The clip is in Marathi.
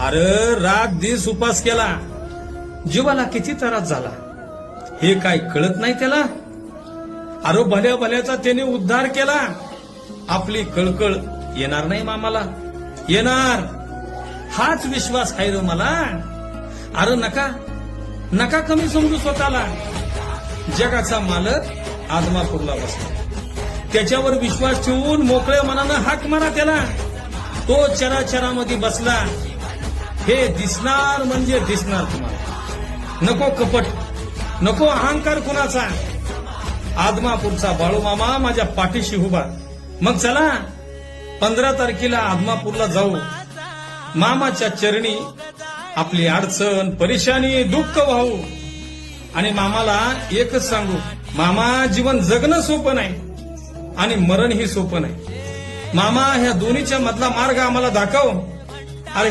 अरे रात दिस उपास केला, जीवाला किती त्रास झाला हे काय कळत नाही त्याला. अरे भल्या भल्याचा त्याने उद्धार केला. आपली कळकळ येणार नाही मामाला, येणार हाच विश्वास आहे रे मला. अरे नका नका कमी समजू स्वतःला. जगाचा मालक आदमापूरला बसला, त्याच्यावर विश्वास ठेवून मोकळ्या मनानं हाक मारा त्याला. तो चराचरामध्ये बसला, हे दिसणार म्हणजे दिसणार तुम्हाला. नको कपट, नको अहंकार कुणाचा. आदमापूरचा बाळू मामा माझ्या पाठीशी उभा. मग चला 15 तारखेला आदमापूरला जाऊ. मामाच्या चरणी आपली अडचण, परेशानी, दुःख वाहू. आणि मामाला एकच सांगू, मामा जीवन जगणं सोपं नाही आणि मरण ही सोपं नाही. मामा ह्या दोन्हीच्या मधला मार्ग आम्हाला दाखव. अरे